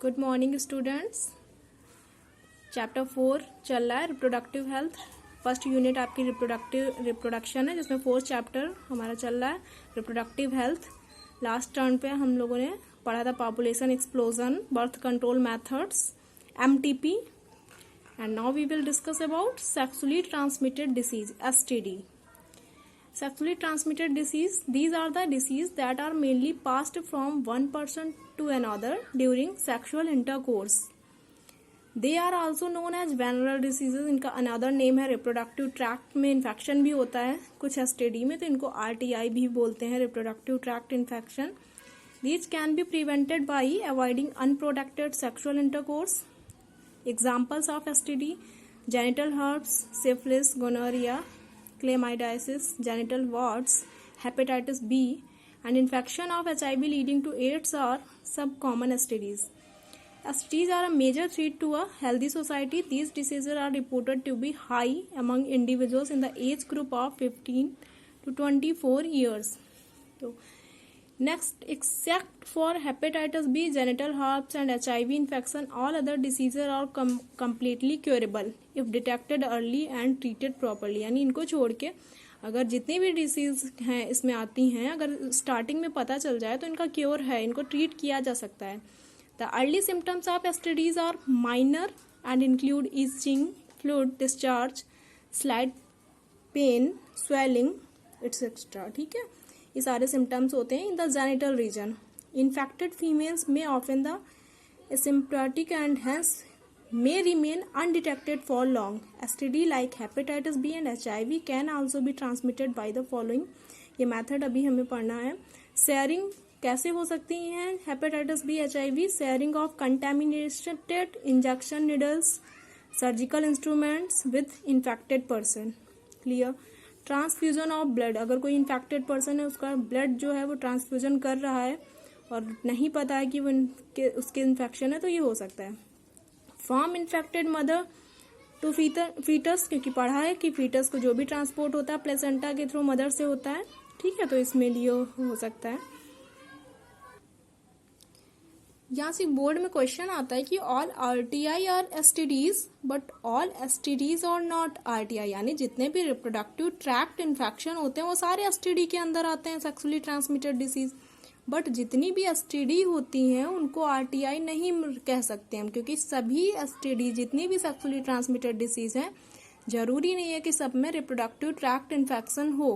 Good morning students. Chapter 4 चल रहा है रिप्रोडक्टिव हेल्थ। फर्स्ट यूनिट आपकी रिप्रोडक्शन है, जिसमें फोर्थ चैप्टर हमारा चल रहा है रिप्रोडक्टिव हेल्थ। लास्ट टर्न पे हम लोगों ने पढ़ा था population explosion, birth control methods, MTP, and now we will discuss about sexually transmitted disease, STD. Sexually transmitted disease, these are the disease that are mainly passed from one person to another during sexual intercourse. They are also known as venereal diseases. इनका another name है reproductive tract में infection भी होता है कुछ STD में, तो इनको RTI भी बोलते हैं, reproductive tract infection. These can be prevented by avoiding unprotected sexual intercourse. Examples of STD: genital herpes, syphilis, gonorrhea, chlamydiasis, genital warts, hepatitis B, and infection of HIV leading to AIDS are some common STDs. STDs are a major threat to a healthy society. These diseases are reported to be high among individuals in the age group of 15 to 24 years. So, next, except for hepatitis B, genital herpes, and HIV infection, all other diseases are completely curable if detected early and treated properly. यानी इनको छोड़ के अगर जितनी भी disease हैं इसमें आती हैं, अगर स्टार्टिंग में पता चल जाए तो इनका क्योर है, इनको ट्रीट किया जा सकता है. The early symptoms of STDs are minor and include itching, fluid discharge, slight pain, swelling, etc. ठीक है, ये सारे सिम्टम्स होते हैं in the genital region. Infected females में often the asymptomatic and hence may remain undetected for long. STD like hepatitis B and HIV can also be transmitted by the following. ये method अभी हमें पढ़ना है. Sharing कैसे हो सकती हैं hepatitis B HIV? Sharing of contaminated injection needles, surgical instruments with infected person. Clear? Transfusion of blood, अगर कोई इन्फेक्टेड पर्सन है उसका ब्लड जो है वो ट्रांसफ्यूजन कर रहा है और नहीं पता है कि वो उसके इन्फेक्शन है, तो ये हो सकता है. From infected mother to foetus, क्योंकि पढ़ा है कि फीटस को जो भी ट्रांसपोर्ट होता है प्लेसेंटा के थ्रू मदर से होता है. ठीक है, तो इसमें लिए हो सकता है. यहाँ से बोर्ड में क्वेश्चन आता है कि all RTI are STDs but all STDs और नॉट RTI, यानी जितने भी रिप्रोडक्टिव ट्रैक्ट इन्फेक्शन होते हैं वो सारे STD के अंदर आते हैं, सेक्सुअली ट्रांसमिटेड डिसीज. बट जितनी भी STD होती हैं उनको RTI नहीं कह सकते हम, क्योंकि सभी STD जितनी भी सेक्सुअली ट्रांसमिटेड डिसीज हैं जरूरी नहीं है कि सब में रिप्रोडक्टिव ट्रैक्ट इन्फेक्शन हो.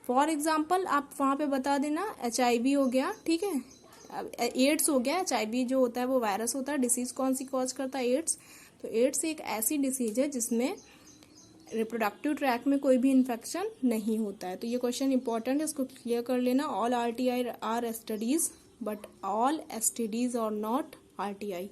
फॉर एग्जाम्पल आप वहाँ पे बता देना HIV हो गया, ठीक है, एड्स हो गया. HIV जो होता है वो वायरस होता है. डिसीज कौन सी कॉज करता है? एड्स. तो एड्स एक ऐसी डिसीज है जिसमें रिप्रोडक्टिव ट्रैक में कोई भी इन्फेक्शन नहीं होता है. तो ये क्वेश्चन इंपॉर्टेंट है, इसको क्लियर कर लेना. All RTI are STDs but all STDs are not RTI.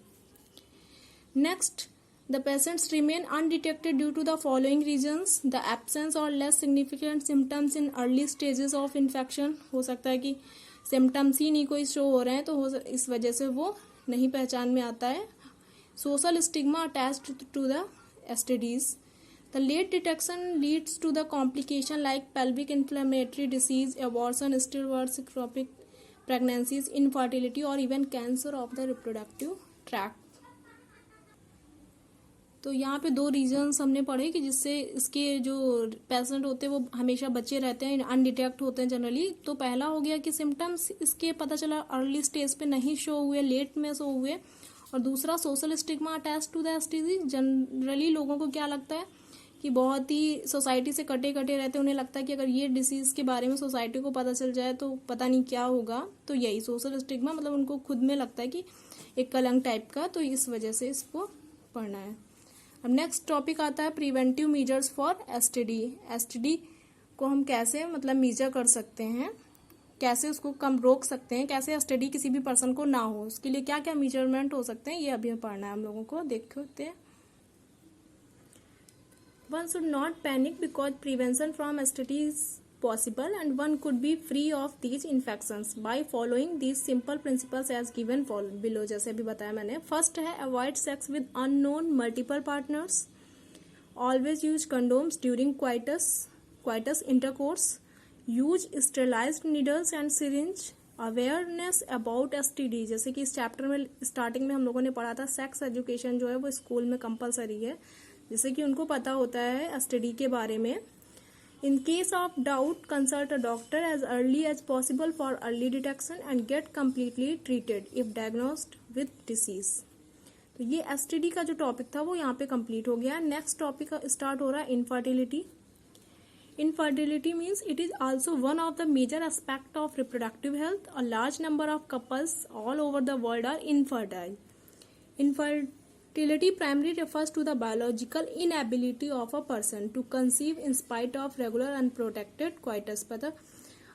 Next, the patients remain undetected due to the following reasons. The absence और less significant symptoms in early stages of infection. हो सकता है कि symptoms ही नहीं कोई show हो रहे हैं, तो इस वजह से वो नहीं पहचान में आता है. Social stigma attached to the STDs. The late detection leads to the complication like pelvic inflammatory disease, abortion, stillbirth, ectopic pregnancies, infertility और even cancer of the reproductive tract. तो यहाँ पे दो रीजन्स हमने पढ़े कि जिससे इसके जो पेशेंट होते हैं वो हमेशा बचे रहते हैं, अनडिटेक्ट होते हैं जनरली. तो पहला हो गया कि सिम्टम्स इसके पता चला अर्ली स्टेज पे नहीं शो हुए, लेट में शो हुए. और दूसरा, social stigma attach to the STD. Generally लोगों को क्या लगता है कि बहुत ही सोसाइटी से कटे रहते हैं, उन्हें लगता है कि अगर ये डिसीज के बारे में सोसाइटी को पता चल जाए तो पता नहीं क्या होगा. तो यही सोशल स्टिग्मा, मतलब उनको खुद में लगता है कि एक कलंक टाइप का, तो इस वजह से इसको पढ़ना है. अब नेक्स्ट टॉपिक आता है preventive measures for STD. STD को हम कैसे मतलब मेजर कर सकते हैं, कैसे उसको कम रोक सकते हैं, कैसे STD किसी भी पर्सन को ना हो, उसके लिए क्या क्या मेजरमेंट हो सकते हैं, ये अभी पढ़ना है हम लोगों को. देखते हैं. One should not panic because prevention from STD is possible and one could be free of these infections by following these simple principles as given below. जैसे अभी बताया मैंने. फर्स्ट है avoid sex with unknown multiple partners. Always use condoms during coitus intercourse. Use sterilized needles and syringe awareness about STD, जैसे कि इस chapter में starting में हम लोगों ने पढ़ा था सेक्स एजुकेशन जो है वो स्कूल में कंपलसरी है, जैसे कि उनको पता होता है STD के बारे में. In case of doubt, consult a doctor as early as possible for early detection and get completely treated if diagnosed with disease. तो ये STD का जो टॉपिक था वो यहाँ पे कंप्लीट हो गया. नेक्स्ट टॉपिक स्टार्ट हो रहा है infertility. Infertility means it is also one of the major aspect of reproductive health. A large number of couples all over the world are infertile. Infertility primarily refers to the biological inability of a person to conceive in spite of regular unprotected coitus. पता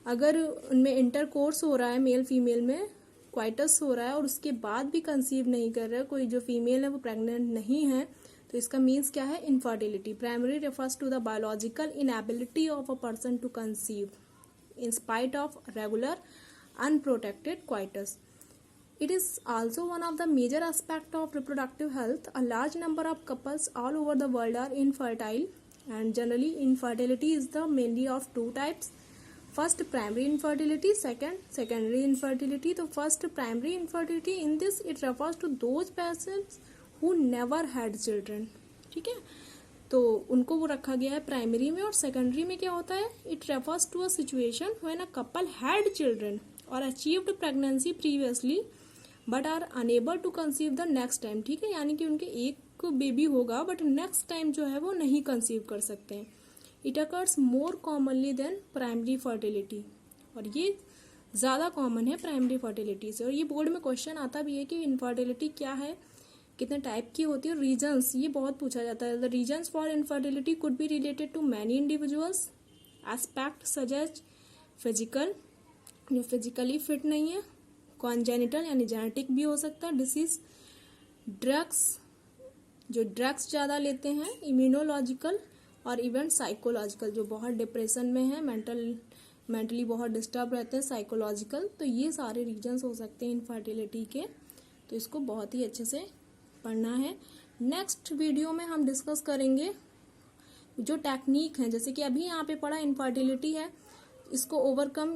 अगर उनमें intercourse हो रहा है male female में, coitus हो रहा है और उसके बाद भी कंसीव नहीं कर रहा है, कोई जो फीमेल है वो प्रेग्नेंट नहीं है, तो इसका मीन्स क्या है? Infertility. Primary refers to the biological inability of a person to conceive in spite of regular unprotected coitus. It is also one of the major aspects of reproductive health. A large number of couples all over the world are infertile, and generally infertility is the mainly of two types. First, primary infertility. Second, secondary infertility. तो first primary infertility, in this it refers to those persons who never had children. ठीक है, तो उनको वो रखा गया है primary में. और सेकेंडरी में क्या होता है? It refers to a situation when a couple had children और achieved pregnancy previously but are unable to conceive the next time. ठीक है, यानी कि उनके एक बेबी होगा बट नेक्स्ट टाइम जो है वो नहीं कंसीव कर सकते हैं. It occurs more commonly than primary fertility, और ये ज़्यादा कॉमन है प्राइमरी फर्टिलिटी से. और ये बोर्ड में क्वेश्चन आता भी है कि इनफर्टिलिटी क्या है, कितने टाइप की होती है. रीजन्स ये बहुत पूछा जाता है. The reasons for infertility could be related to many individuals. Aspect such as physical, जो फिजिकली फिट नहीं है. कॉन्जेनिटल यानी जेनेटिक भी हो सकता है. डिसीज, ड्रग्स, जो ड्रग्स ज़्यादा लेते हैं. इम्यूनोलॉजिकल और इवन साइकोलॉजिकल, जो बहुत डिप्रेशन में है, मेंटली बहुत डिस्टर्ब रहते हैं. साइकोलॉजिकल, तो ये सारे रीजन्स हो सकते हैं इनफर्टिलिटी के. तो इसको बहुत ही अच्छे से पढ़ना है. नेक्स्ट वीडियो में हम डिस्कस करेंगे जो टेक्निक है, जैसे कि अभी यहाँ पे पढ़ा इनफर्टिलिटी है, इसको ओवरकम,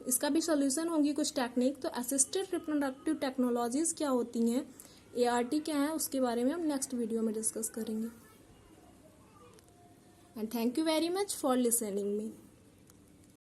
इसका भी सोल्यूशन होगी कुछ टेक्निक. तो असिस्टेड रिप्रोडक्टिव टेक्नोलॉजीज क्या होती हैं, ART क्या है, उसके बारे में हम नेक्स्ट वीडियो में डिस्कस करेंगे. And thank you very much for listening me.